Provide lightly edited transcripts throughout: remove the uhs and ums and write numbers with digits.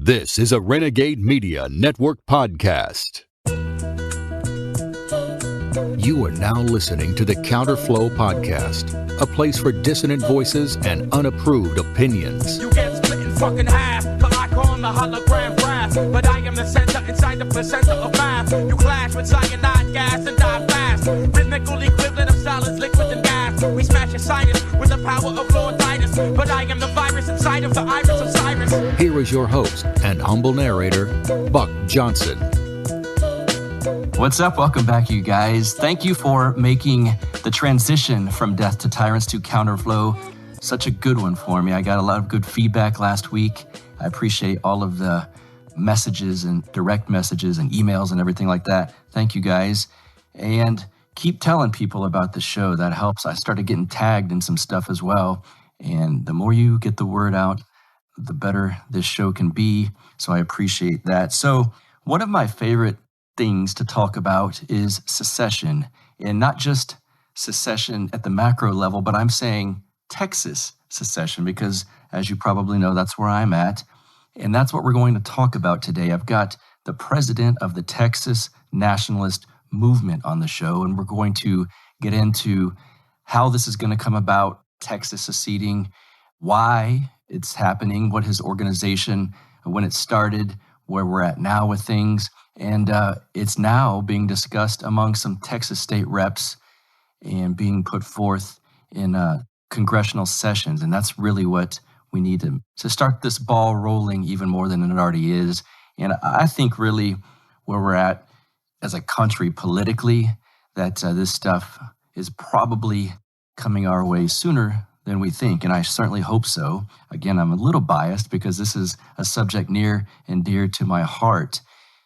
This is a Renegade Media Network podcast. You are now listening to the Counterflow Podcast, a place for dissonant voices and unapproved opinions. You get split in fucking half, but I call him the hologram brass. But I am the center inside the placenta of math. You clash with cyanide gas and die fast. Rhythmical equivalent of solids, liquids, and gas. We smash your sinus with the power of Lord Titus. But I am the virus inside of the iris of Cyrus. Here is your host and humble narrator, Buck Johnson. What's up? Welcome back, you guys. Thank you for making the transition from Death to Tyrants to Counterflow such a good one for me. I got a lot of good feedback last week. I appreciate all of the messages and direct messages and emails and everything like that. Thank you, guys. And keep telling people about the show. That helps. I started getting tagged in some stuff as well. And the more you get the word out, the better this show can be. So I appreciate that. So one of my favorite things to talk about is secession, and not just secession at the macro level, but I'm saying Texas secession, because as you probably know, that's where I'm at. And that's what we're going to talk about today. I've got the president of the Texas Nationalist movement on the show, and we're going to get into how this is going to come about, Texas seceding, why it's happening, what his organization, when it started, where we're at now with things. And it's now being discussed among some Texas state reps and being put forth in congressional sessions. And that's really what we need to start this ball rolling even more than it already is. And I think really where we're at as a country politically, that this stuff is probably coming our way sooner than we think. And I certainly hope so. Again, I'm a little biased because this is a subject near and dear to my heart.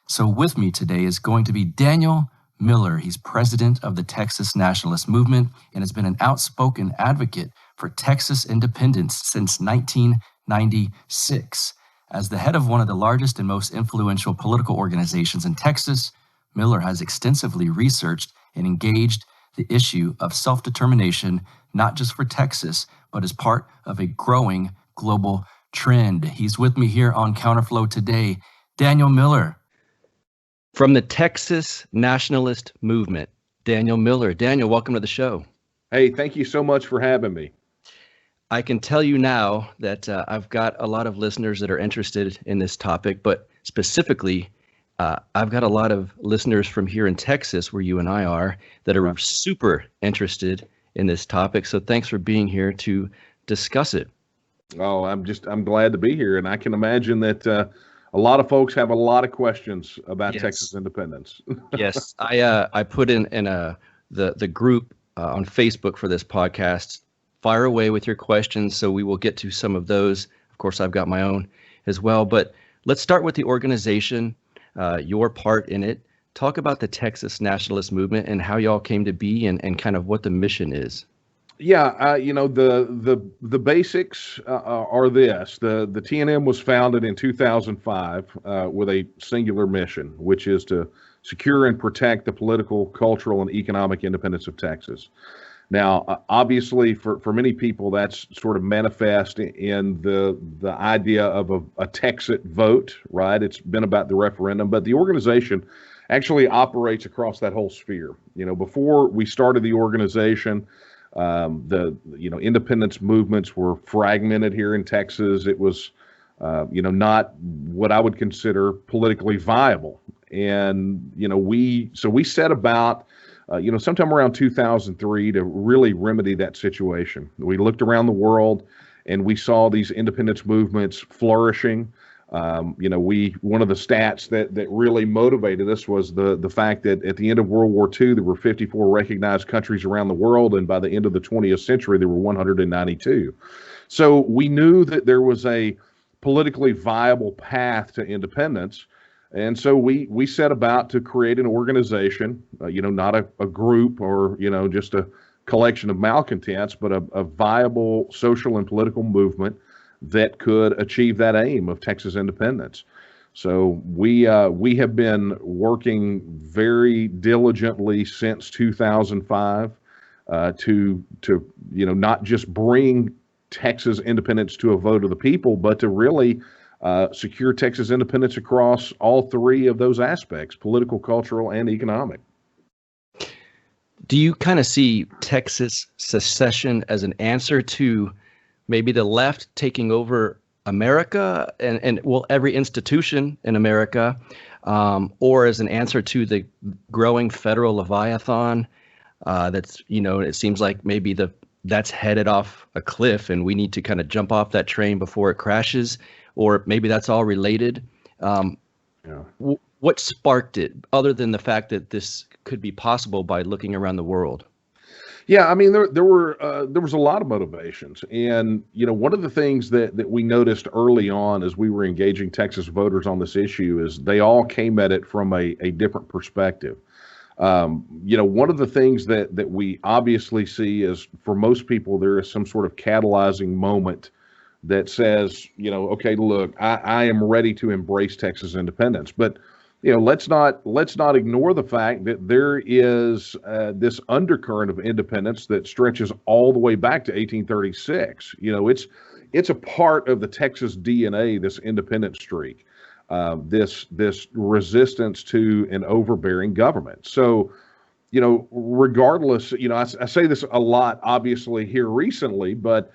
So with me today is going to be Daniel Miller. He's president of the Texas Nationalist movement and has been an outspoken advocate for Texas independence since 1996. As the head of one of the largest and most influential political organizations in Texas, Miller has extensively researched and engaged the issue of self-determination, not just for Texas, but as part of a growing global trend. He's with me here on Counterflow today. Daniel Miller. From the Texas Nationalist movement, Daniel Miller. Daniel, welcome to the show. Hey, thank you so much for having me. I can tell you now that I've got a lot of listeners that are interested in this topic, but specifically, I've got a lot of listeners from here in Texas, where you and I are, that are super interested in this topic. So thanks for being here to discuss it. Oh, I'm glad to be here. And I can imagine that a lot of folks have a lot of questions about Texas independence. Yes, I put in the group on Facebook for this podcast. Fire away with your questions, so we will get to some of those. Of course, I've got my own as well. But let's start with the organization, your part in it. Talk about the Texas Nationalist movement and how y'all came to be and kind of what the mission is. Yeah, the basics are this. The TNM was founded in 2005 with a singular mission, which is to secure and protect the political, cultural, and economic independence of Texas. Now, obviously, for many people, that's sort of manifest in the idea of a Texit vote, right? It's been about the referendum, but the organization actually operates across that whole sphere. Before we started the organization, the independence movements were fragmented here in Texas. It was not what I would consider politically viable, and we set about sometime around 2003 to really remedy that situation. We looked around the world and we saw these independence movements flourishing. One of the stats that really motivated us was the fact that at the end of World War II, there were 54 recognized countries around the world, and by the end of the 20th century, there were 192. So we knew that there was a politically viable path to independence, and so we set about to create an organization, not a group or just a collection of malcontents, but a viable social and political movement that could achieve that aim of Texas independence. So we have been working very diligently since 2005 to not just bring Texas independence to a vote of the people, but to really secure Texas independence across all three of those aspects: political, cultural, and economic. Do you kind of see Texas secession as an answer to maybe the left taking over America and well, every institution in America, or as an answer to the growing federal leviathan that's, it seems like maybe that's headed off a cliff and we need to kind of jump off that train before it crashes, or maybe that's all related. What sparked it, other than the fact that this could be possible by looking around the world? Yeah, I mean, there was a lot of motivations, and one of the things that we noticed early on as we were engaging Texas voters on this issue is they all came at it from a different perspective. One of the things that we obviously see is, for most people, there is some sort of catalyzing moment that says, okay, look, I am ready to embrace Texas independence. But let's not ignore the fact that there is this undercurrent of independence that stretches all the way back to 1836. It's a part of the Texas DNA, this independent streak, this resistance to an overbearing government. So, regardless, I say this a lot, obviously, here recently, but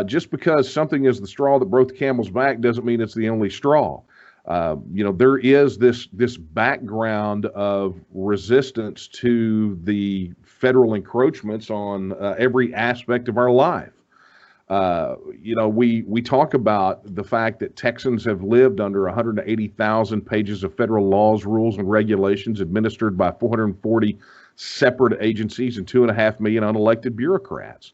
just because something is the straw that broke the camel's back doesn't mean it's the only straw. There is this background of resistance to the federal encroachments on every aspect of our life. We talk about the fact that Texans have lived under 180,000 pages of federal laws, rules, and regulations administered by 440 separate agencies and 2.5 million unelected bureaucrats.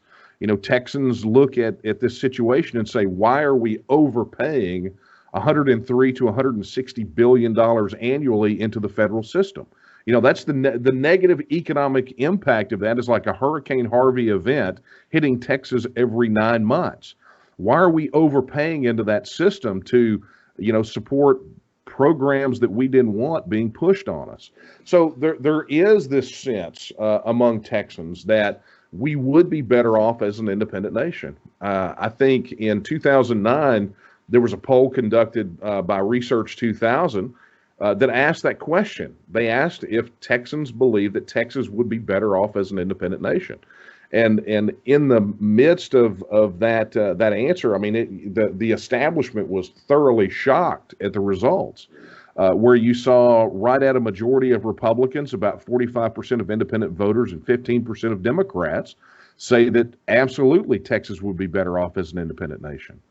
Texans look at this situation and say, why are we overpaying $103 to $160 billion annually into the federal system? That's the negative economic impact of that is like a Hurricane Harvey event hitting Texas every 9 months. Why are we overpaying into that system to, support programs that we didn't want being pushed on us? So there is this sense among Texans that we would be better off as an independent nation. I think in 2009, there was a poll conducted by Research 2000 that asked that question. They asked if Texans believe that Texas would be better off as an independent nation. And in the midst of that answer, I mean, the establishment was thoroughly shocked at the results, where you saw right at a majority of Republicans, about 45% of independent voters and 15% of Democrats say that absolutely Texas would be better off as an independent nation.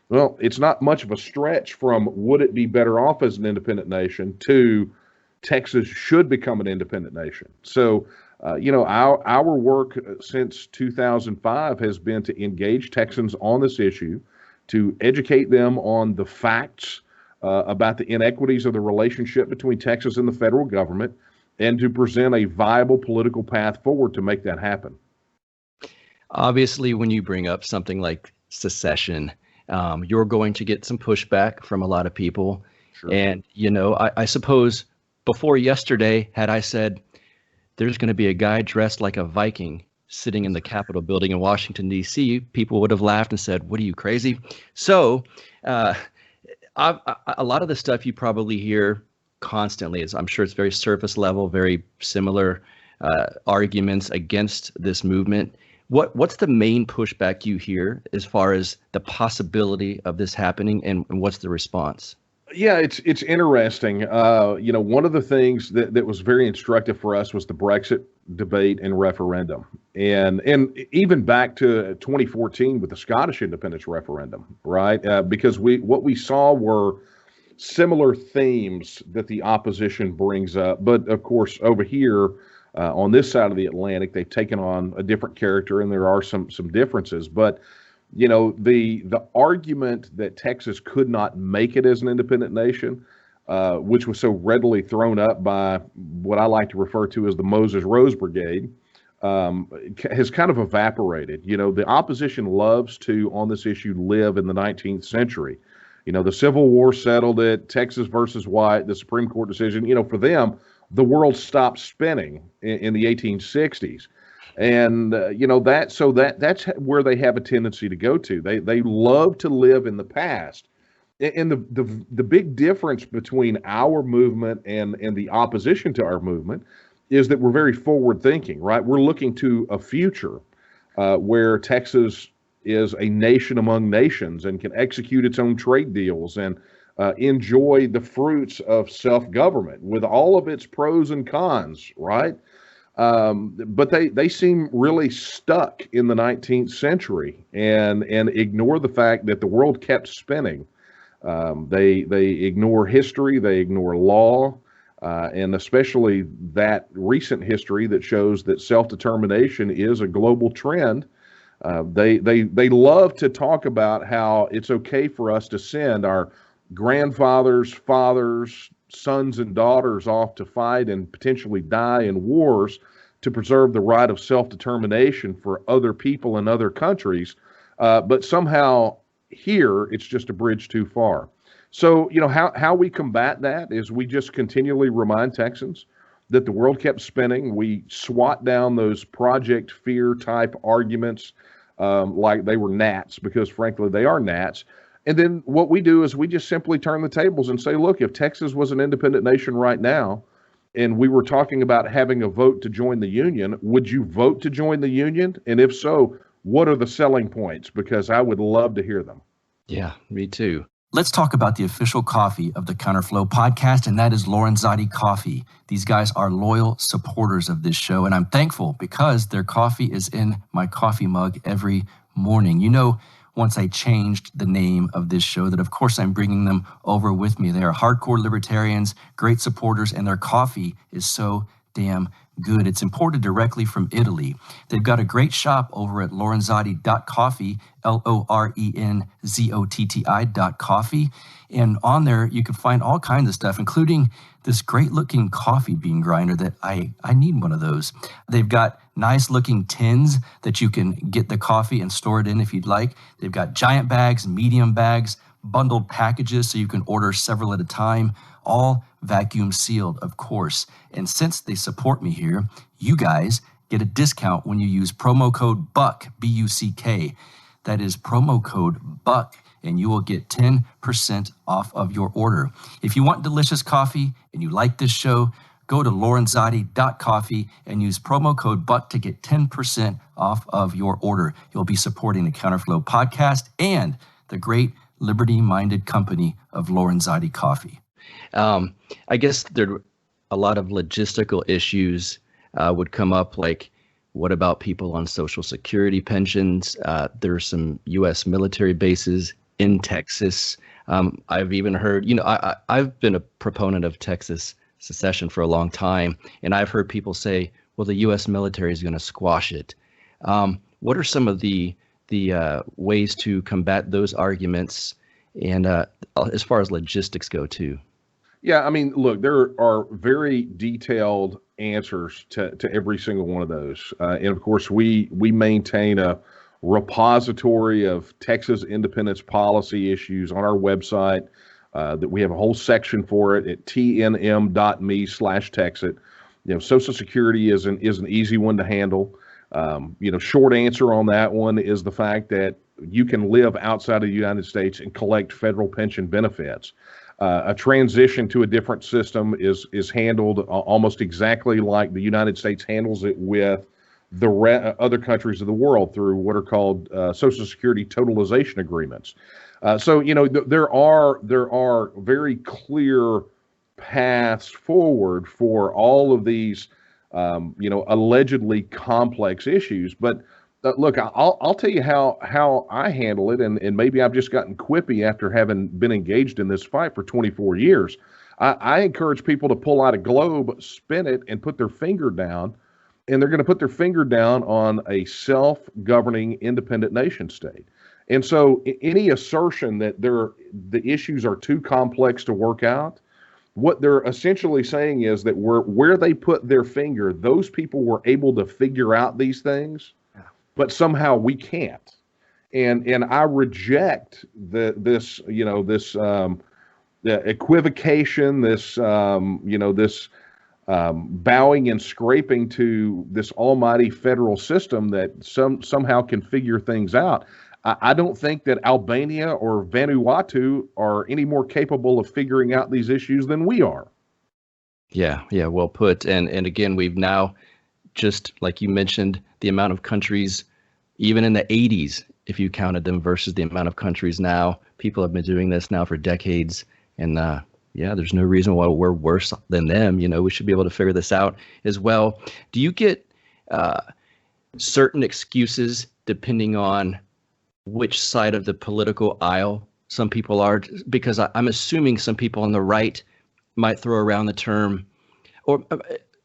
Well, it's not much of a stretch from would it be better off as an independent nation to Texas should become an independent nation. So, our work since 2005 has been to engage Texans on this issue, to educate them on the facts about the inequities of the relationship between Texas and the federal government, and to present a viable political path forward to make that happen. Obviously, when you bring up something like secession, you're going to get some pushback from a lot of people. Sure. And, I suppose before yesterday, had I said there's going to be a guy dressed like a Viking sitting in the Capitol building in Washington, D.C., people would have laughed and said, what are you, crazy? So a lot of the stuff you probably hear constantly is, I'm sure it's very surface level, very similar arguments against this movement. What's the main pushback you hear as far as the possibility of this happening, and what's the response? Yeah, it's interesting. One of the things that was very instructive for us was the Brexit debate and referendum, and even back to 2014 with the Scottish independence referendum, right? Because what we saw were similar themes that the opposition brings up, but of course over here, on this side of the Atlantic, they've taken on a different character, and there are some differences. But the argument that Texas could not make it as an independent nation, which was so readily thrown up by what I like to refer to as the Moses Rose Brigade, has kind of evaporated. The opposition loves to, on this issue, live in the 19th century. The Civil War settled it, Texas versus White, the Supreme Court decision. For them, the world stopped spinning in the 1860s. And, that's where they have a tendency to go to. They love to live in the past. And the big difference between our movement and the opposition to our movement is that we're very forward thinking, right? We're looking to a future where Texas is a nation among nations and can execute its own trade deals and enjoy the fruits of self-government with all of its pros and cons, right? But they seem really stuck in the 19th century and ignore the fact that the world kept spinning. They ignore history, they ignore law, and especially that recent history that shows that self-determination is a global trend. They love to talk about how it's okay for us to send our grandfathers, fathers, sons, and daughters off to fight and potentially die in wars to preserve the right of self-determination for other people in other countries. But somehow here it's just a bridge too far. So, how we combat that is we just continually remind Texans that the world kept spinning. We swat down those project fear type arguments like they were gnats, because frankly, they are gnats. And then what we do is we just simply turn the tables and say, look, if Texas was an independent nation right now, and we were talking about having a vote to join the union, would you vote to join the union? And if so, what are the selling points? Because I would love to hear them. Yeah, me too. Let's talk about the official coffee of the Counterflow podcast, and that is Lorenzotti Coffee. These guys are loyal supporters of this show, and I'm thankful because their coffee is in my coffee mug every morning. Once I changed the name of this show, that of course I'm bringing them over with me. They are hardcore libertarians, great supporters, and their coffee is so damn good. It's imported directly from Italy. They've got a great shop over at lorenzotti.coffee, LORENZOTTI.coffee. And on there, you can find all kinds of stuff, including this great looking coffee bean grinder that I need one of those. They've got nice looking tins that you can get the coffee and store it in if you'd like. They've got giant bags, medium bags, bundled packages so you can order several at a time, all vacuum sealed, of course. And since they support me here, you guys get a discount when you use promo code BUCK, B-U-C-K. That is promo code BUCK, and you will get 10% off of your order. If you want delicious coffee and you like this show, go to lorenzotti.coffee and use promo code BUCK to get 10% off of your order. You'll be supporting the Counterflow podcast and the great liberty-minded company of Lorenzotti Coffee. I guess there a lot of logistical issues would come up, like what about people on Social Security pensions? There's some U.S. military bases in Texas. I've even heard, I've been a proponent of Texas secession for a long time, and I've heard people say, well, the U.S. military is going to squash it. What are some of the ways to combat those arguments, and as far as logistics go too? Yeah, I mean, look, there are very detailed answers to every single one of those. And of course, we maintain a repository of Texas independence policy issues on our website that we have a whole section for it at tnm.me/Texit. Social Security is an easy one to handle. Short answer on that one is the fact that you can live outside of the United States and collect federal pension benefits. A transition to a different system is handled almost exactly like the United States handles it with the other countries of the world through what are called Social Security totalization agreements. So there are very clear paths forward for all of these allegedly complex issues. But look, I'll tell you how I handle it, and maybe I've just gotten quippy after having been engaged in this fight for 24 years. I encourage people to pull out a globe, spin it, and put their finger down, and they're going to put their finger down on a self-governing independent nation state. And so any assertion that the issues are too complex to work out, what they're essentially saying is that where they put their finger, those people were able to figure out these things, but somehow we can't. And I reject this equivocation, this bowing and scraping to this almighty federal system that somehow can figure things out. I don't think that Albania or Vanuatu are any more capable of figuring out these issues than we are. Yeah, well put. And again, we've now, just like you mentioned, the amount of countries, even in the 80s, if you counted them, versus the amount of countries now. People have been doing this now for decades, and there's no reason why we're worse than them. We should be able to figure this out as well. Do you get certain excuses depending on which side of the political aisle some people are? Because I'm assuming some people on the right might throw around the term or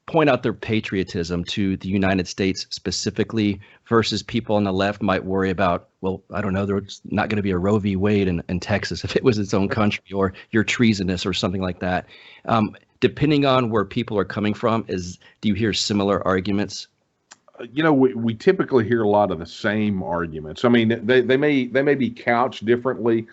point out their patriotism to the United States specifically, versus people on the left might worry about, well, I don't know, there's not going to be a Roe v. Wade in Texas if it was its own country, or you're treasonous or something like that. Depending on where people are coming from, do you hear similar arguments? We typically hear a lot of the same arguments. I mean, they may be couched differently,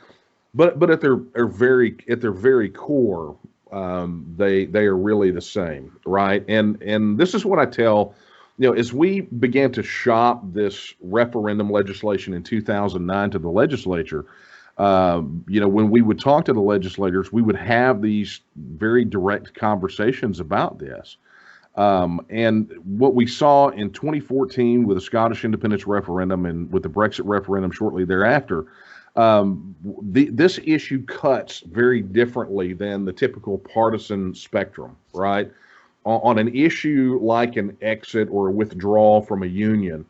but at their very core, they are really the same, right? And this is what I tell, as we began to shop this referendum legislation in 2009 to the legislature, when we would talk to the legislators, we would have these very direct conversations about this. And what we saw in 2014 with the Scottish independence referendum and with the Brexit referendum shortly thereafter, this issue cuts very differently than the typical partisan spectrum, right? On an issue like an exit or a withdrawal from a union,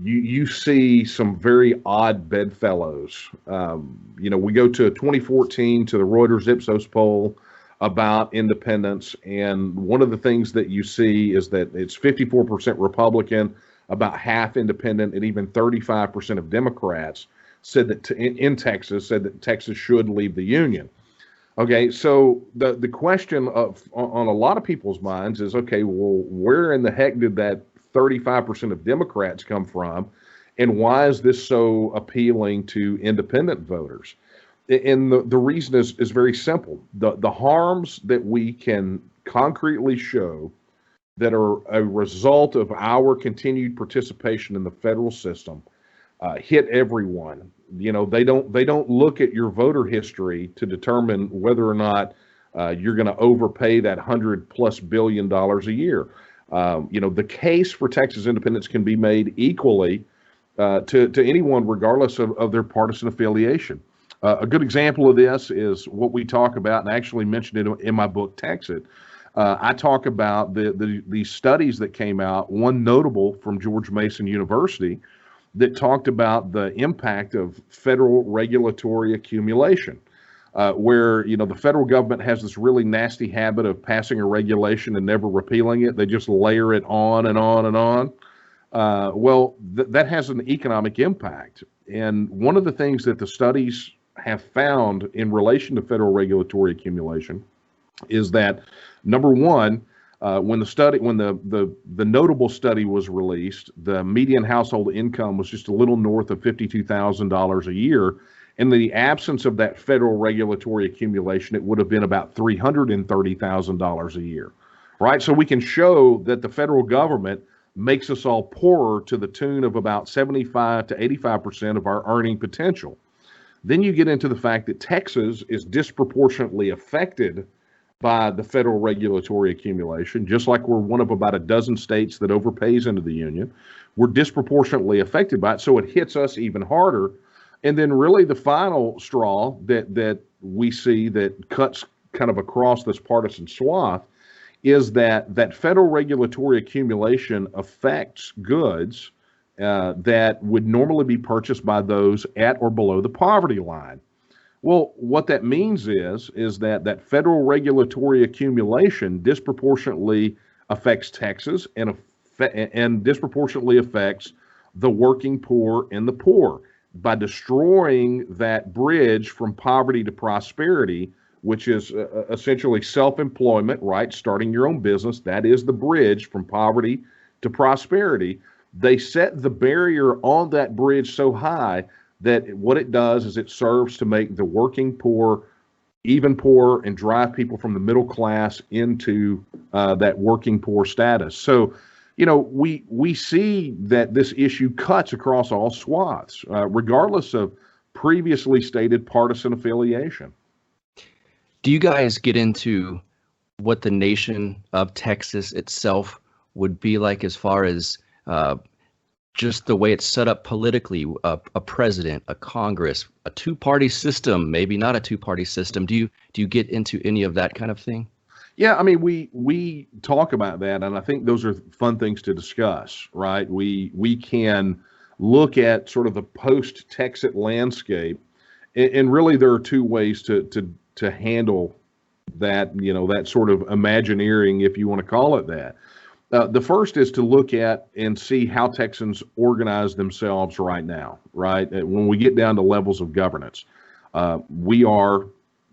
you see some very odd bedfellows. We go to 2014 to the Reuters Ipsos poll about independence, and one of the things that you see is that it's 54% Republican, about half independent, and even 35% of Democrats said that in Texas said that Texas should leave the union. Okay, so the question on a lot of people's minds is, okay, well, where in the heck did that 35% of Democrats come from, and why is this so appealing to independent voters? And the reason is very simple. The harms that we can concretely show that are a result of our continued participation in the federal system hit everyone. They don't look at your voter history to determine whether or not you're going to overpay that $100+ billion a year. The case for Texas independence can be made equally to anyone, regardless of their partisan affiliation. A good example of this is what we talk about, and I actually mentioned it in my book, Texit. I talk about the studies that came out, one notable from George Mason University, that talked about the impact of federal regulatory accumulation, where the federal government has this really nasty habit of passing a regulation and never repealing it. They just layer it on and on and on. That has an economic impact. And one of the things that the studies have found in relation to federal regulatory accumulation is that, number one, when the notable study was released, the median household income was just a little north of $52,000 a year. In the absence of that federal regulatory accumulation, it would have been about $330,000 a year, right? So we can show that the federal government makes us all poorer to the tune of about 75 to 85% of our earning potential. Then you get into the fact that Texas is disproportionately affected by the federal regulatory accumulation, just like we're one of about a dozen states that overpays into the union. We're disproportionately affected by it, so it hits us even harder. And then really the final straw that we see that cuts kind of across this partisan swath is that federal regulatory accumulation affects goods that would normally be purchased by those at or below the poverty line. Well, what that means is that federal regulatory accumulation disproportionately affects Texas and disproportionately affects the working poor and the poor by destroying that bridge from poverty to prosperity, which is essentially self-employment, right? Starting your own business. That is the bridge from poverty to prosperity. They set the barrier on that bridge so high that what it does is it serves to make the working poor even poorer and drive people from the middle class into that working poor status. So, we see that this issue cuts across all swaths, regardless of previously stated partisan affiliation. Do you guys get into what the nation of Texas itself would be like as far as just the way it's set up politically, a president, a Congress, a two-party system, maybe not a two-party system? Do you get into any of that kind of thing? Yeah, I mean, we talk about that, and I think those are fun things to discuss, right? We can look at sort of the post-Texit landscape, and really there are two ways to handle that, that sort of imagineering, if you want to call it that. The first is to look at and see how Texans organize themselves right now, right? When we get down to levels of governance,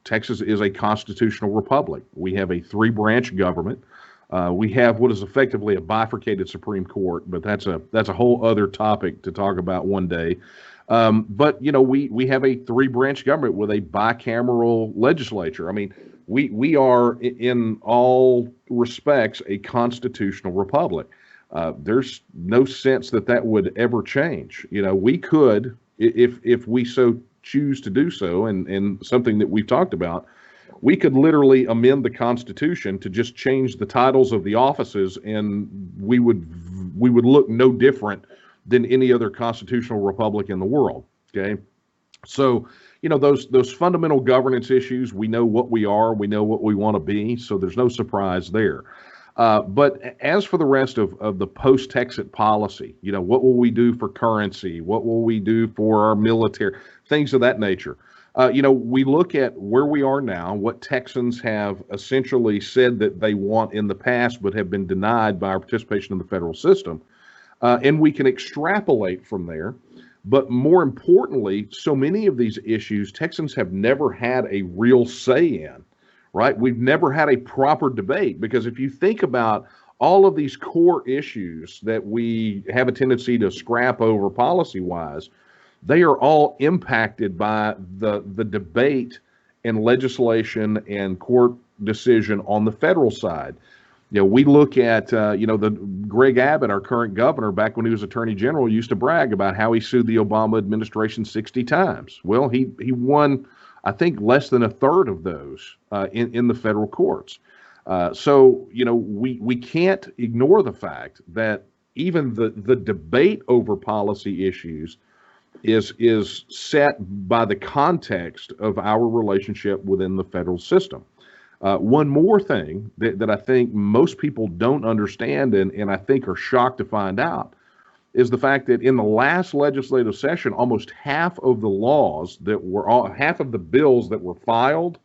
Texas is a constitutional republic. We have a 3-branch government. We have what is effectively a bifurcated Supreme Court, but that's a whole other topic to talk about one day. But we have a 3-branch government with a bicameral legislature. I mean, we are in all respects a constitutional republic. There's no sense that would ever change. We could, if we so choose to do so, and something that we've talked about, we could literally amend the Constitution to just change the titles of the offices, and we would look no different than any other constitutional republic in the world. Okay, so those fundamental governance issues, we know what we are, we know what we want to be, so there's no surprise there. But as for the rest of the post-Texit policy, what will we do for currency? What will we do for our military? Things of that nature. We look at where we are now, what Texans have essentially said that they want in the past, but have been denied by our participation in the federal system. And we can extrapolate from there. But more importantly, so many of these issues, Texans have never had a real say in, right? We've never had a proper debate, because if you think about all of these core issues that we have a tendency to scrap over policy-wise, they are all impacted by the debate and legislation and court decision on the federal side. We look at, the Greg Abbott, our current governor, back when he was Attorney General, used to brag about how he sued the Obama administration 60 times. Well, he won, I think, less than a third of those in the federal courts. So we can't ignore the fact that even the debate over policy issues is set by the context of our relationship within the federal system. One more thing that I think most people don't understand and I think are shocked to find out is the fact that in the last legislative session, almost half of the bills that were filed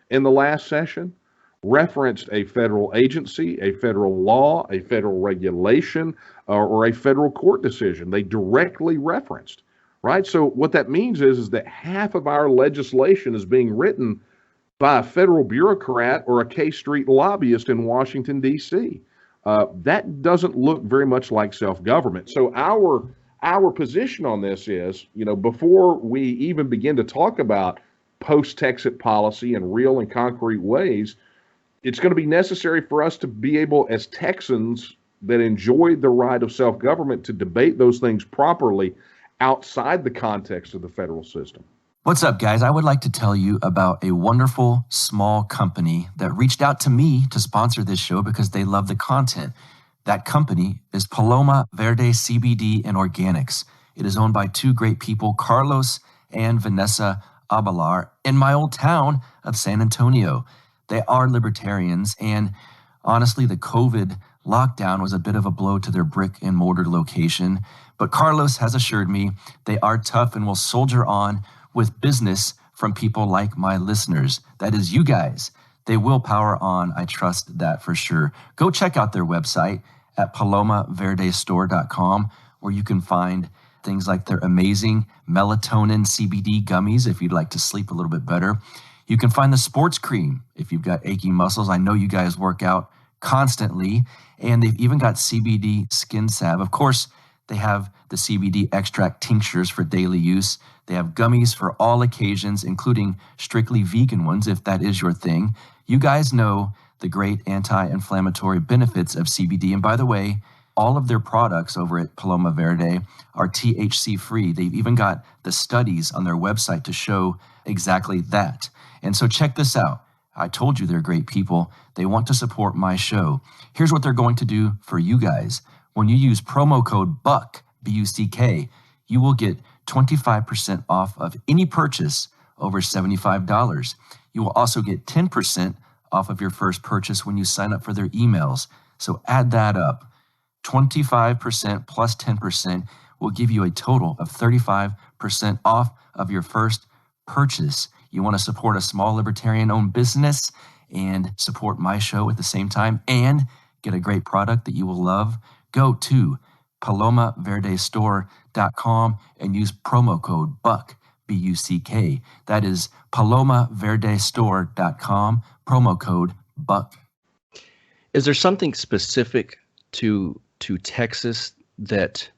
in the last session referenced a federal agency, a federal law, a federal regulation, or a federal court decision. They directly referenced, right? So what that means is that half of our legislation is being written by a federal bureaucrat or a K Street lobbyist in Washington, D.C. That doesn't look very much like self-government. So our position on this is, before we even begin to talk about post-Texit policy in real and concrete ways, it's going to be necessary for us to be able, as Texans that enjoy the right of self-government, to debate those things properly outside the context of the federal system. What's up, guys? I would like to tell you about a wonderful small company that reached out to me to sponsor this show because they love the content. That company is Paloma Verde CBD and Organics. It is owned by two great people, Carlos and Vanessa Abalar, in my old town of San Antonio. They are libertarians, and honestly, the COVID lockdown was a bit of a blow to their brick and mortar location. But Carlos has assured me they are tough and will soldier on with business from people like my listeners. That is you guys. They will power on. I trust that for sure. Go check out their website at palomaverdestore.com, where you can find things like their amazing melatonin CBD gummies if you'd like to sleep a little bit better. You can find the sports cream if you've got aching muscles. I know you guys work out constantly. And they've even got CBD skin salve. Of course, they have the CBD extract tinctures for daily use. They have gummies for all occasions, including strictly vegan ones, if that is your thing. You guys know the great anti-inflammatory benefits of CBD. And by the way, all of their products over at Paloma Verde are THC free. They've even got the studies on their website to show exactly that. And so check this out. I told you they're great people. They want to support my show. Here's what they're going to do for you guys. When you use promo code BUCK, B-U-C-K, you will get 25% off of any purchase over $75. You will also get 10% off of your first purchase when you sign up for their emails. So add that up. 25% plus 10% will give you a total of 35% off of your first purchase. You want to support a small libertarian-owned business and support my show at the same time and get a great product that you will love? Go to palomaverdestore.com and use promo code BUCK, B-U-C-K. That is palomaverdestore.com, promo code BUCK. Is there something specific to Texas that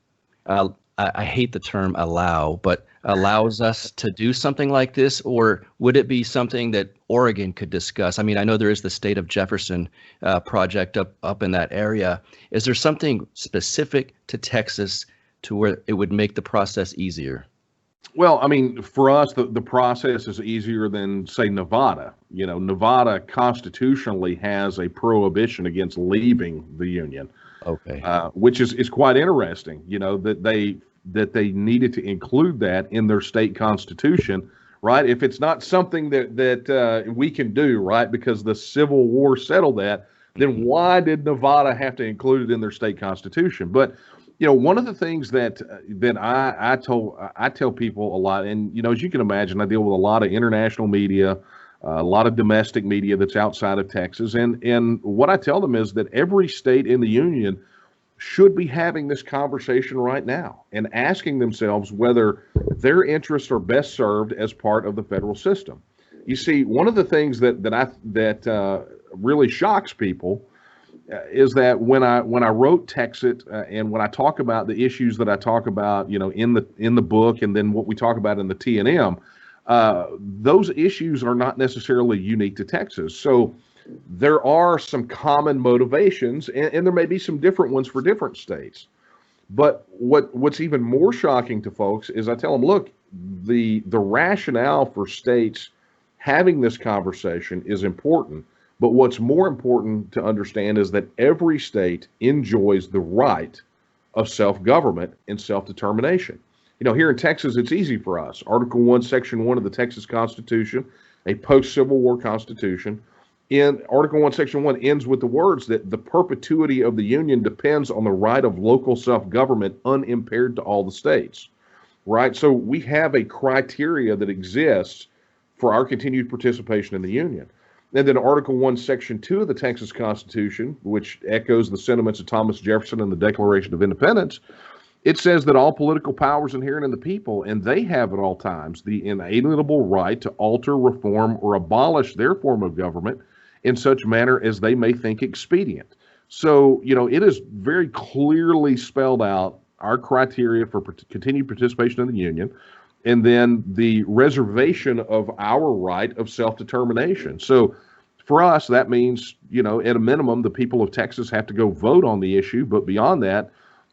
I hate the term allow, but allows us to do something like this? Or would it be something that Oregon could discuss? I mean, I know there is the State of Jefferson project up in that area. Is there something specific to Texas to where it would make the process easier? Well, I mean, for us, the process is easier than, say, Nevada. You know, Nevada constitutionally has a prohibition against leaving the Union. Okay. Which is quite interesting, you know, that they needed to include that in their state constitution, right? If it's not something that we can do, right, because the Civil War settled that, then why did Nevada have to include it in their state constitution? But, you know, one of the things that I tell people a lot, and, you know, as you can imagine, I deal with a lot of international media, a lot of domestic media that's outside of Texas. And what I tell them is that every state in the union should be having this conversation right now and asking themselves whether their interests are best served as part of the federal system. You see, one of the things that really shocks people is that when I wrote Texit and when I talk about the issues that I talk about, you know, in the book, and then what we talk about in the T&M, those issues are not necessarily unique to Texas. So there are some common motivations, and there may be some different ones for different states. But what's even more shocking to folks is I tell them, look, the rationale for states having this conversation is important. But what's more important to understand is that every state enjoys the right of self-government and self-determination. You know, here in Texas, it's easy for us. Article 1, Section 1 of the Texas Constitution, a post-Civil War Constitution. In Article 1, Section 1 ends with the words that the perpetuity of the Union depends on the right of local self-government unimpaired to all the states, right? So we have a criteria that exists for our continued participation in the Union. And then Article 1, Section 2 of the Texas Constitution, which echoes the sentiments of Thomas Jefferson and the Declaration of Independence, it says that all political powers inherent in the people, and they have at all times the inalienable right to alter, reform, or abolish their form of government in such manner as they may think expedient. So, you know, it is very clearly spelled out our criteria for continued participation in the Union, and then the reservation of our right of self-determination. So for us, that means, you know, at a minimum, the people of Texas have to go vote on the issue. But beyond that,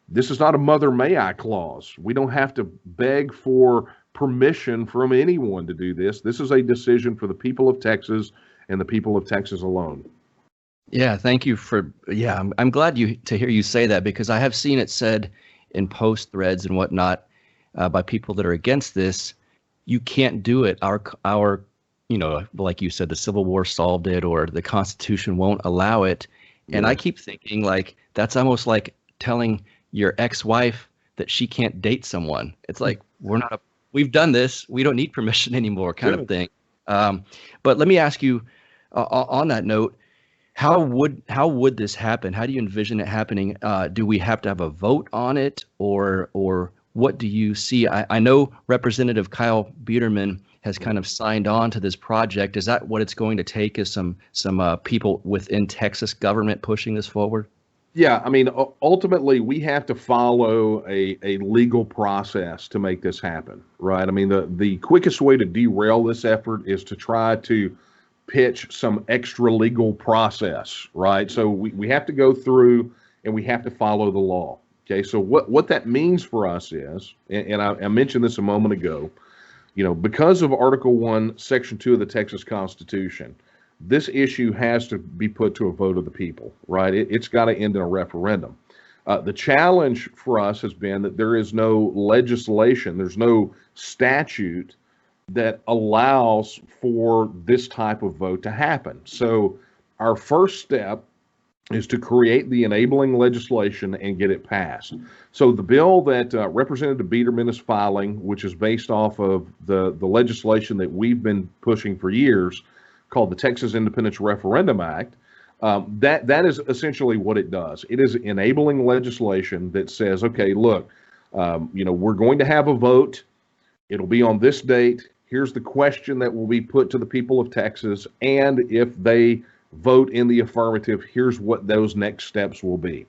this is not a mother may I clause. We don't have to beg for permission from anyone to do this. This is a decision for the people of Texas and the people of Texas alone. Yeah, thank you for, I'm glad to hear you say that, because I have seen it said in post threads and whatnot by people that are against this. You can't do it. Our, you know, like you said, the Civil War solved it, or the Constitution won't allow it. And I keep thinking, like, that's almost like telling your ex-wife that she can't date someone. It's like, we've done this. We don't need permission anymore, kind of thing. But let me ask you, on that note, how would this happen? How do you envision it happening? Do we have to have a vote on it, or what do you see? I know Representative Kyle Biederman has kind of signed on to this project. Is that what it's going to take, is some people within Texas government pushing this forward? Yeah, I mean, ultimately, we have to follow a legal process to make this happen, right? I mean, the quickest way to derail this effort is to try to pitch some extra legal process, right? So we have to go through and we have to follow the law. Okay, so what that means for us is, and I mentioned this a moment ago, because of Article 1, Section 2 of the Texas Constitution, this issue has to be put to a vote of the people, right? It's got to end in a referendum. The challenge for us has been that there is no legislation, there's no statute that allows for this type of vote to happen. So our first step is to create the enabling legislation and get it passed. So the bill that Representative Biederman is filing, which is based off of the legislation that we've been pushing for years, called the Texas Independence Referendum Act, that is essentially what it does. It is enabling legislation that says, okay, look, we're going to have a vote. It'll be on this date. Here's the question that will be put to the people of Texas, and if they vote in the affirmative, here's what those next steps will be.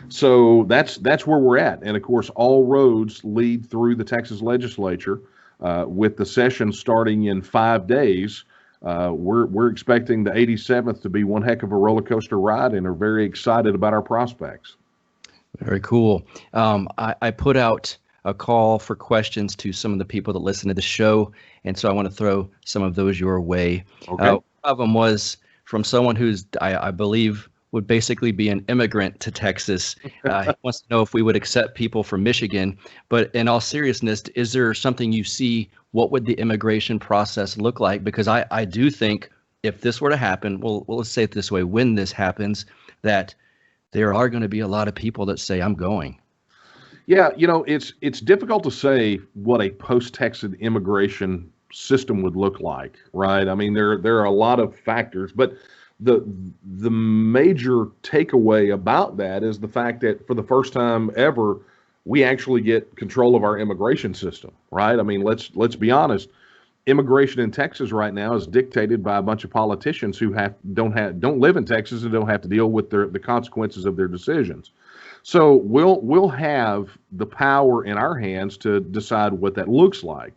So that's where we're at. And of course, all roads lead through the Texas legislature. With the session starting in 5 days, we're expecting the 87th to be one heck of a roller coaster ride, and are very excited about our prospects. Very cool. I put out a call for questions to some of the people that listen to the show, and so I want to throw some of those your way. Okay. One of them was from someone who's, I believe, would basically be an immigrant to Texas. He wants to know if we would accept people from Michigan. But in all seriousness, is there something you see? What would the immigration process look like? Because I do think if this were to happen, well, let's say it this way, when this happens, that there are going to be a lot of people that say, I'm going. Yeah, it's difficult to say what a post-Texas immigration system would look like, right? I mean, there are a lot of factors, but the major takeaway about that is the fact that for the first time ever, we actually get control of our immigration system, right? I mean, let's be honest. Immigration in Texas right now is dictated by a bunch of politicians who don't live in Texas and don't have to deal with the consequences of their decisions. So we'll have the power in our hands to decide what that looks like.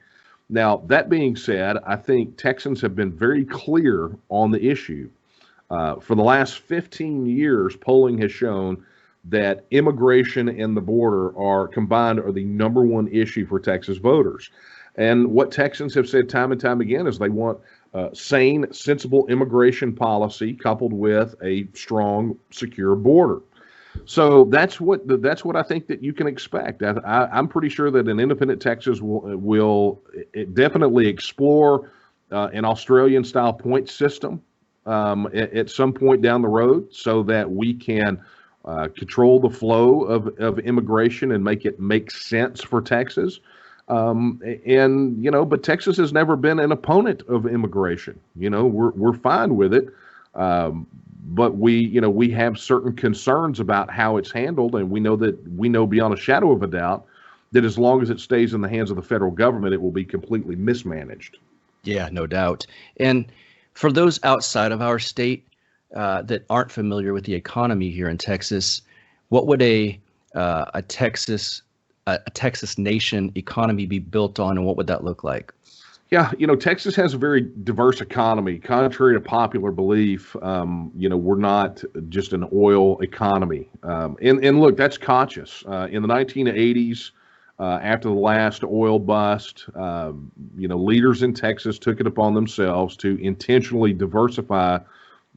Now, that being said, I think Texans have been very clear on the issue. For the last 15 years, polling has shown that immigration and the border are the number one issue for Texas voters. And what Texans have said time and time again is they want sane, sensible immigration policy coupled with a strong, secure border. So that's what I think that you can expect. I'm pretty sure that an independent Texas will definitely explore an Australian-style point system at some point down the road, so that we can control the flow of immigration and make it make sense for Texas. But Texas has never been an opponent of immigration. We're fine with it. But we have certain concerns about how it's handled, and we know beyond a shadow of a doubt that as long as it stays in the hands of the federal government, it will be completely mismanaged. Yeah, no doubt. And for those outside of our state that aren't familiar with the economy here in Texas, what would a Texas nation economy be built on, and what would that look like? Yeah, Texas has a very diverse economy. Contrary to popular belief, we're not just an oil economy. And look, that's conscious. In the 1980s, after the last oil bust, leaders in Texas took it upon themselves to intentionally diversify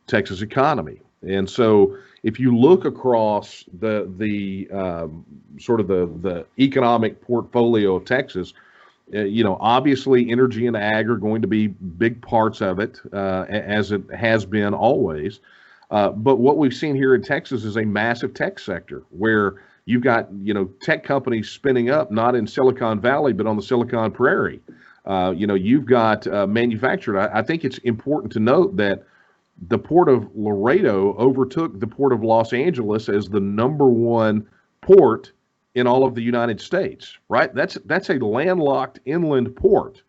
Texas economy. And so if you look across the sort of the economic portfolio of Texas, obviously energy and ag are going to be big parts of it, as it has been always. But what we've seen here in Texas is a massive tech sector where you've got, tech companies spinning up, not in Silicon Valley, but on the Silicon Prairie. You've got manufactured. I think it's important to note that the Port of Laredo overtook the Port of Los Angeles as the #1 port in all of the United States, right? That's a landlocked inland port,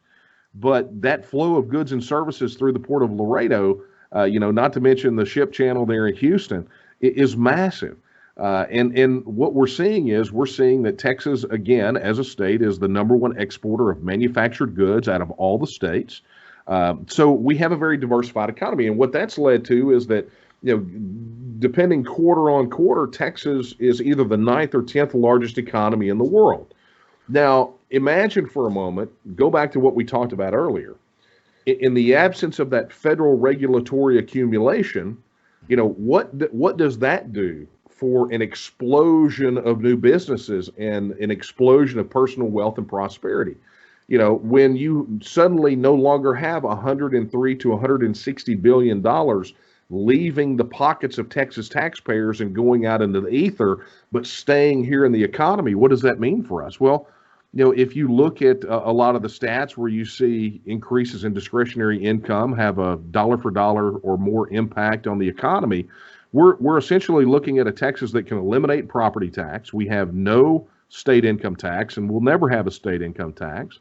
but that flow of goods and services through the Port of Laredo, not to mention the ship channel there in Houston, is massive. And what we're seeing that Texas, again, as a state, is the #1 exporter of manufactured goods out of all the states. So we have a very diversified economy. And what that's led to is that depending quarter on quarter, Texas is either the 9th or 10th largest economy in the world. Now, imagine for a moment, go back to what we talked about earlier. In the absence of that federal regulatory accumulation, what does that do for an explosion of new businesses and an explosion of personal wealth and prosperity? When you suddenly no longer have $103 to $160 billion leaving the pockets of Texas taxpayers and going out into the ether, but staying here in the economy, what does that mean for us? Well, if you look at a lot of the stats where you see increases in discretionary income have a dollar for dollar or more impact on the economy, we're essentially looking at a Texas that can eliminate property tax. We have no state income tax, and we'll never have a state income tax.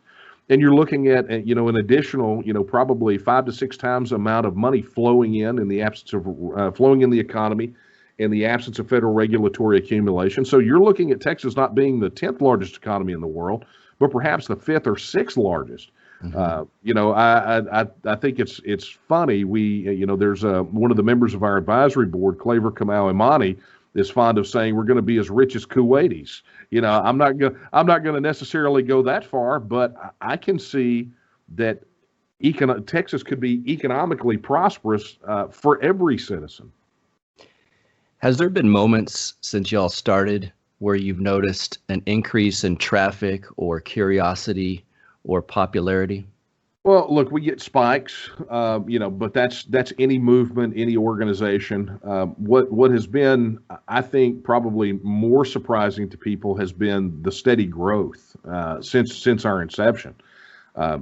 And you're looking at, an additional, probably 5 to 6 times the amount of money flowing in the absence of flowing in the economy, in the absence of federal regulatory accumulation. So you're looking at Texas not being the 10th largest economy in the world, but perhaps the 5th or 6th largest. Mm-hmm. I think it's funny. There's one of the members of our advisory board, Claver Kamau Imani, is fond of saying we're going to be as rich as Kuwaitis. I'm not going to necessarily go that far, but I can see that Texas could be economically prosperous for every citizen. Has there been moments since y'all started where you've noticed an increase in traffic or curiosity or popularity? Well, look, we get spikes, but that's any movement, any organization. What has been, I think, probably more surprising to people has been the steady growth since our inception.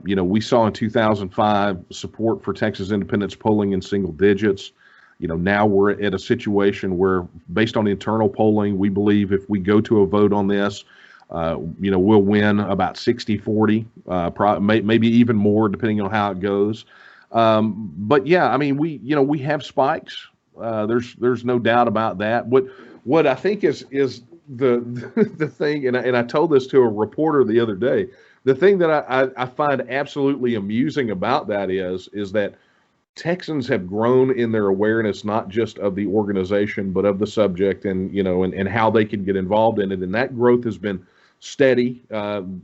We saw in 2005 support for Texas independence polling in single digits. Now we're at a situation where, based on internal polling, we believe if we go to a vote on this, we'll win about 60-40, maybe even more, depending on how it goes. But yeah, I mean, we have spikes. There's no doubt about that. What I think is the thing, and I told this to a reporter the other day. The thing that I find absolutely amusing about that is that Texans have grown in their awareness, not just of the organization, but of the subject and how they can get involved in it. And that growth has been steady.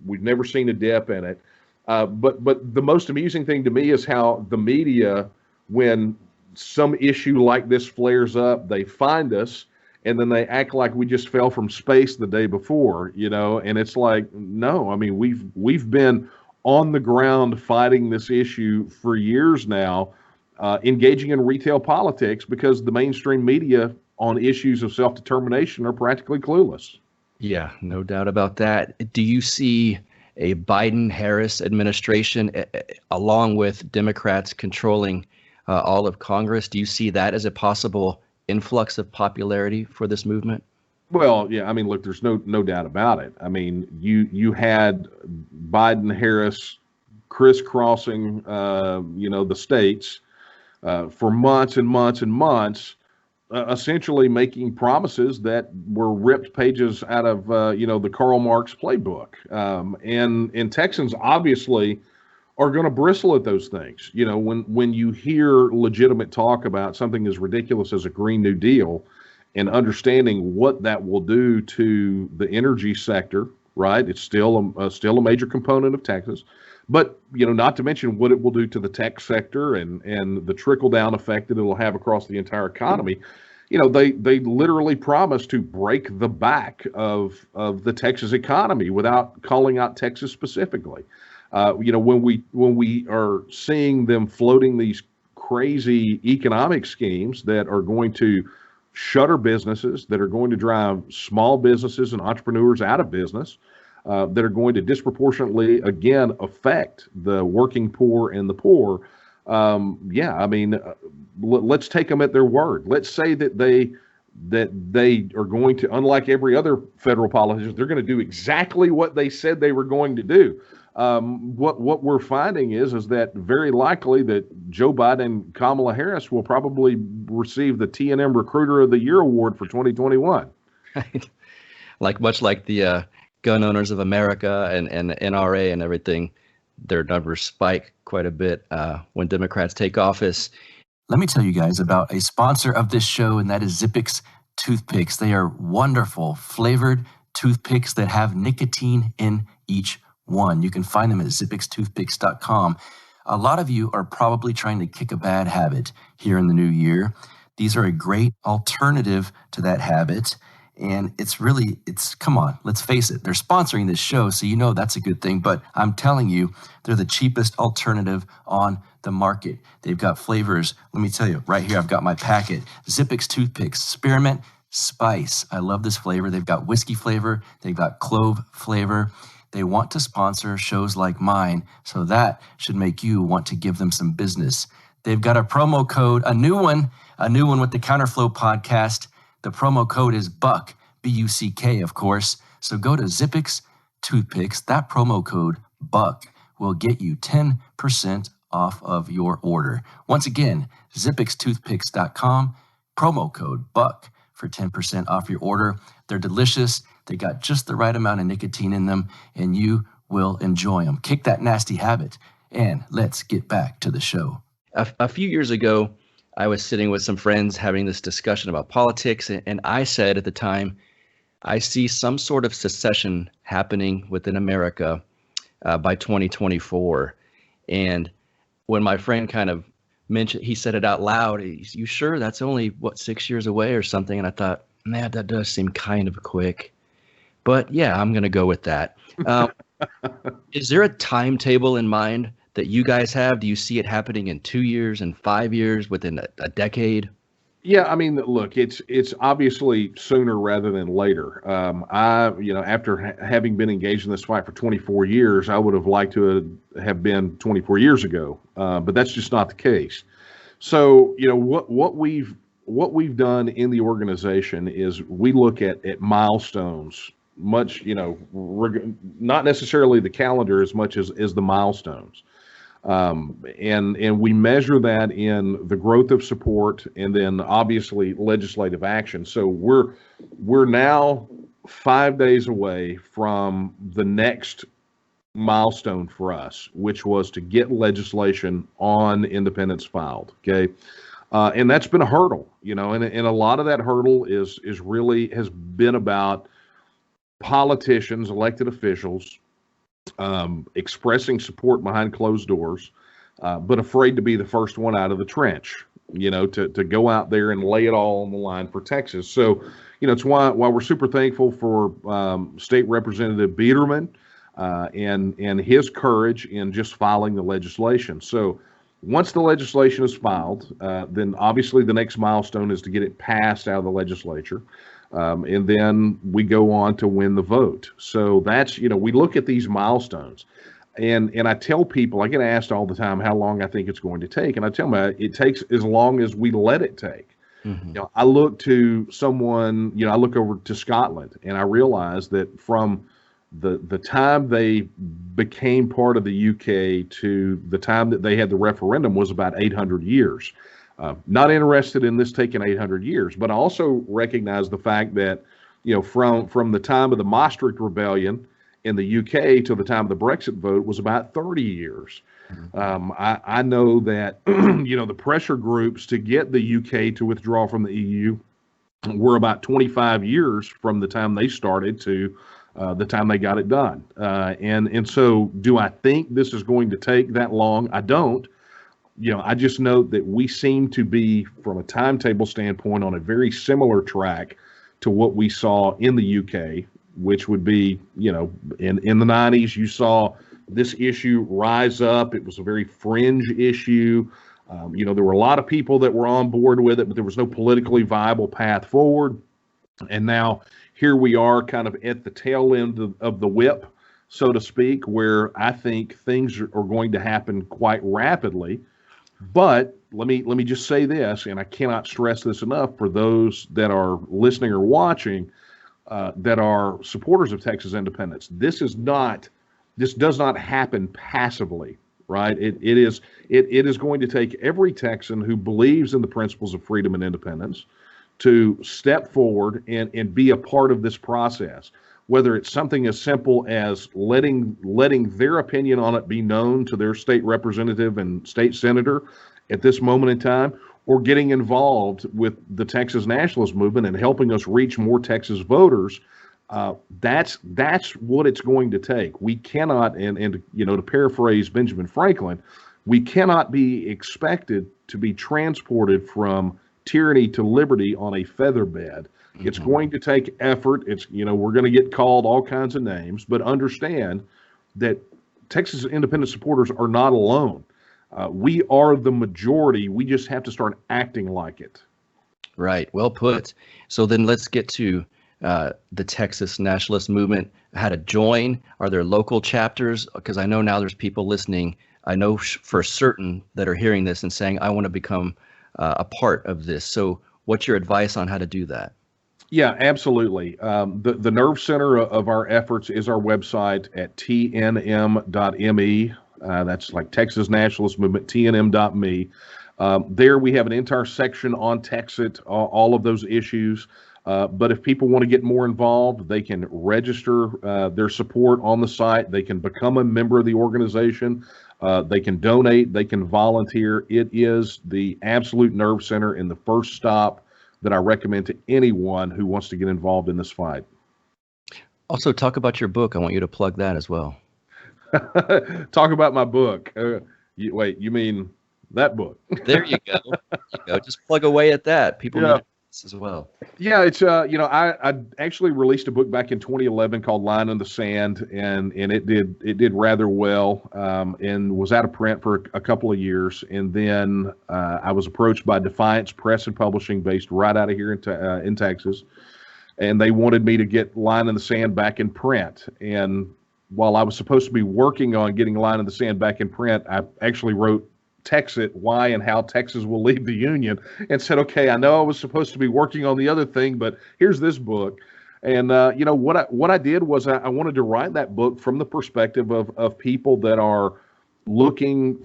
We've never seen a dip in it. But the most amusing thing to me is how the media, when some issue like this flares up, they find us and then they act like we just fell from space the day before, and it's like, no, I mean, we've been on the ground fighting this issue for years now, engaging in retail politics because the mainstream media on issues of self-determination are practically clueless. Yeah, no doubt about that. Do you see a Biden-Harris administration, along with Democrats controlling all of Congress? Do you see that as a possible influx of popularity for this movement? Well, yeah, I mean, look, there's no doubt about it. I mean, you had Biden-Harris crisscrossing, the states for months and months and months, essentially making promises that were ripped pages out of, the Karl Marx playbook. And Texans obviously are going to bristle at those things. When you hear legitimate talk about something as ridiculous as a Green New Deal and understanding what that will do to the energy sector, right? It's still a major component of Texas. But, not to mention what it will do to the tech sector and the trickle-down effect that it will have across the entire economy. They literally promised to break the back of the Texas economy without calling out Texas specifically. When we are seeing them floating these crazy economic schemes that are going to shutter businesses, that are going to drive small businesses and entrepreneurs out of business, that are going to disproportionately, again, affect the working poor and the poor. Let's take them at their word. Let's say that they are going to, unlike every other federal politician, they're going to do exactly what they said they were going to do. What we're finding is that very likely that Joe Biden and Kamala Harris will probably receive the TNM Recruiter of the Year award for 2021. Right. Much like the Gun Owners of America and the NRA and everything, their numbers spike quite a bit when Democrats take office. let me tell you guys about a sponsor of this show, and that is Zypix Toothpicks. They are wonderful flavored toothpicks that have nicotine in each one. You can find them at zypixtoothpicks.com. A lot of you are probably trying to kick a bad habit here in the new year. These are a great alternative to that habit. And come on, let's face it. They're sponsoring this show, so you know that's a good thing. But I'm telling you, they're the cheapest alternative on the market. They've got flavors. Let me tell you, right here, I've got my packet. Zypix Toothpicks, Spearmint Spice. I love this flavor. They've got whiskey flavor. They've got clove flavor. They want to sponsor shows like mine, so that should make you want to give them some business. They've got a promo code, a new one with the Counterflow podcast. The promo code is BUCK, B-U-C-K, of course. So go to Zypix Toothpicks. That promo code, BUCK, will get you 10% off of your order. Once again, zypixtoothpicks.com, promo code BUCK for 10% off your order. They're delicious. They got just the right amount of nicotine in them, and you will enjoy them. Kick that nasty habit, and let's get back to the show. A few years ago, I was sitting with some friends having this discussion about politics, and I said at the time, I see some sort of secession happening within America by 2024. And when my friend kind of mentioned, he said it out loud, you sure that's only, 6 years away or something? And I thought, man, that does seem kind of quick. But yeah, I'm going to go with that. Is there a timetable in mind that you guys have? Do you see it happening in 2 years and 5 years, within a decade? Yeah, I mean, look, it's obviously sooner rather than later. After having been engaged in this fight for 24 years, I would have liked to have been 24 years ago, but that's just not the case. So, what we've done in the organization is we look at milestones, much, not necessarily the calendar as much as the milestones. And we measure that in the growth of support and then obviously legislative action. So we're now 5 days away from the next milestone for us, which was to get legislation on independence filed. Okay. And that's been a hurdle, and a lot of that hurdle is really has been about politicians, elected officials, expressing support behind closed doors, but afraid to be the first one out of the trench, to go out there and lay it all on the line for Texas. So, it's why we're super thankful for State Representative Biederman and his courage in just filing the legislation. So once the legislation is filed, then obviously the next milestone is to get it passed out of the legislature. And then we go on to win the vote. So that's, we look at these milestones, and I tell people, I get asked all the time how long I think it's going to take. And I tell them it takes as long as we let it take. Mm-hmm. I look to someone, I look over to Scotland, and I realize that from the time they became part of the UK to the time that they had the referendum was about 800 years. Not interested in this taking 800 years, but I also recognize the fact that, from the time of the Maastricht Rebellion in the UK to the time of the Brexit vote was about 30 years. Mm-hmm. I know that, the pressure groups to get the UK to withdraw from the EU were about 25 years from the time they started to the time they got it done. And so do I think this is going to take that long? I don't. I just note that we seem to be, from a timetable standpoint, on a very similar track to what we saw in the UK, which would be, in the 90s, you saw this issue rise up. It was a very fringe issue. There were a lot of people that were on board with it, but there was no politically viable path forward. And now here we are kind of at the tail end of the whip, so to speak, where I think things are going to happen quite rapidly. But let me just say this, and I cannot stress this enough for those that are listening or watching, that are supporters of Texas independence. This does not happen passively, right? It is going to take every Texan who believes in the principles of freedom and independence to step forward and be a part of this process. Whether it's something as simple as letting their opinion on it be known to their state representative and state senator at this moment in time, or getting involved with the Texas nationalist movement and helping us reach more Texas voters, that's what it's going to take. We cannot, and to paraphrase Benjamin Franklin, we cannot be expected to be transported from tyranny to liberty on a feather bed. It's going to take effort. We're going to get called all kinds of names, but understand that Texas independent supporters are not alone. We are the majority. We just have to start acting like it. Right. Well put. So then let's get to the Texas nationalist movement, how to join. Are there local chapters? Because I know now there's people listening. I know for certain that are hearing this and saying, I want to become a part of this. So what's your advice on how to do that? Yeah, absolutely. The nerve center of our efforts is our website at tnm.me. That's like Texas Nationalist Movement, tnm.me. There we have an entire section on Texas, all of those issues. But if people want to get more involved, they can register their support on the site. They can become a member of the organization. They can donate. They can volunteer. It is the absolute nerve center and the first stop that I recommend to anyone who wants to get involved in this fight. Also, talk about your book. I want you to plug that as well. Talk about my book. You mean that book? There you go. Just plug away at that. People need this as well. Yeah, it's I actually released a book back in 2011 called Line in the Sand, and it did rather well, and was out of print for a couple of years, and then I was approached by Defiance Press and Publishing, based right out of here in Texas, and they wanted me to get Line in the Sand back in print. And while I was supposed to be working on getting Line in the Sand back in print, I actually wrote Texas, why and how Texas will leave the Union, and said, okay, I know I was supposed to be working on the other thing, but here's this book. And what I did was I wanted to write that book from the perspective of people that are looking,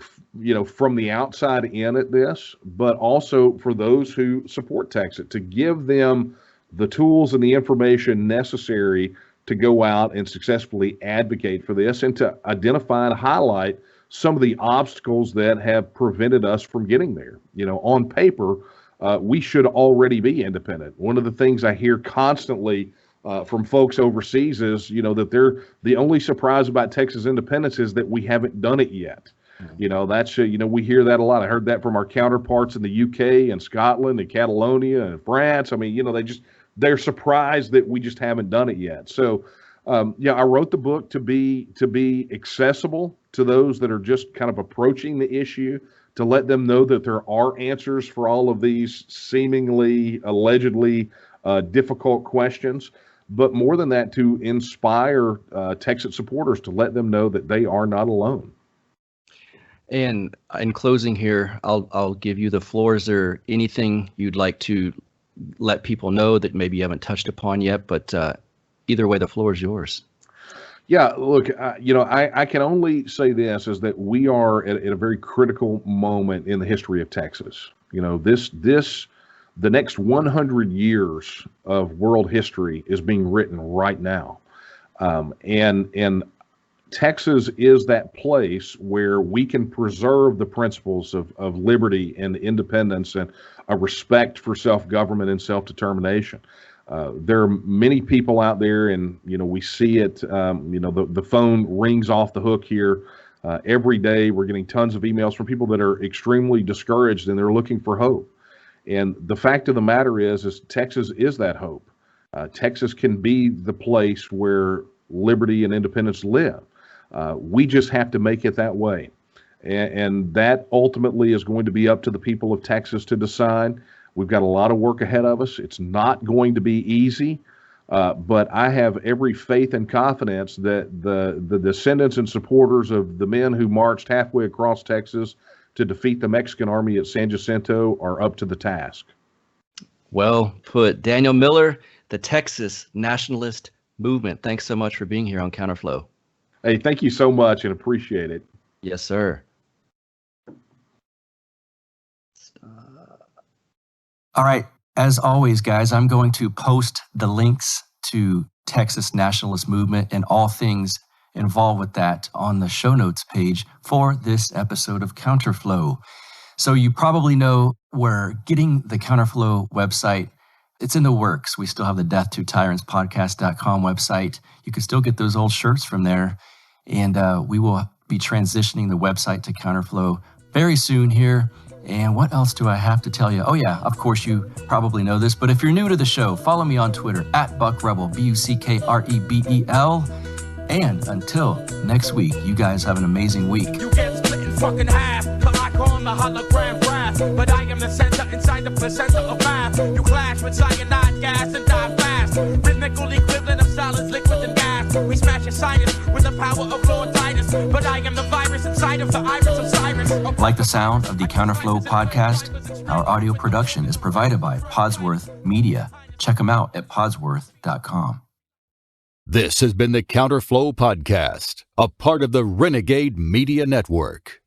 from the outside in at this, but also for those who support Texas, to give them the tools and the information necessary to go out and successfully advocate for this, and to identify and highlight some of the obstacles that have prevented us from getting there. On paper, we should already be independent. One of the things I hear constantly from folks overseas is, that they're the only surprise about Texas independence is that we haven't done it yet. That's, we hear that a lot. I heard that from our counterparts in the UK and Scotland and Catalonia and France. I mean, they're surprised that we just haven't done it yet. So, I wrote the book to be accessible to those that are just kind of approaching the issue, to let them know that there are answers for all of these seemingly, allegedly difficult questions. But more than that, to inspire Texas supporters, to let them know that they are not alone. And in closing here, I'll give you the floor. Is there anything you'd like to let people know that maybe you haven't touched upon yet? But either way, the floor is yours. Yeah, look, I can only say this, is that we are at a very critical moment in the history of Texas. The next 100 years of world history is being written right now. And Texas is that place where we can preserve the principles of liberty and independence and a respect for self-government and self-determination. There are many people out there, and we see it. The phone rings off the hook here every day. We're getting tons of emails from people that are extremely discouraged, and they're looking for hope. And the fact of the matter is Texas is that hope. Texas can be the place where liberty and independence live. We just have to make it that way, and that ultimately is going to be up to the people of Texas to decide. We've got a lot of work ahead of us. It's not going to be easy, but I have every faith and confidence that the descendants and supporters of the men who marched halfway across Texas to defeat the Mexican army at San Jacinto are up to the task. Well put. Daniel Miller, the Texas Nationalist Movement. Thanks so much for being here on Counterflow. Hey, thank you so much and appreciate it. Yes, sir. All right. As always, guys, I'm going to post the links to Texas Nationalist Movement and all things involved with that on the show notes page for this episode of Counterflow. So you probably know we're getting the Counterflow website. It's in the works. We still have the Death to Tyrants podcast.com website. You can still get those old shirts from there. And we will be transitioning the website to Counterflow very soon here. And what else do I have to tell you? Oh, yeah, of course, you probably know this. But if you're new to the show, follow me on Twitter at BuckRebel, BuckRebel. And until next week, you guys have an amazing week. You get split in fucking half, till I call him the hologram wrath. But I am the center inside the placenta of math. You clash with cyanide gas and die fast. Rhythmical equivalent of solids, liquid, and gas. We smash your sinus with the power of Lord Titus. But I am the virus inside of the iris of Cyrus. Like the sound of the Counterflow podcast? Our audio production is provided by Podsworth Media. Check them out at podsworth.com. This has been the Counterflow Podcast, a part of the Renegade Media Network.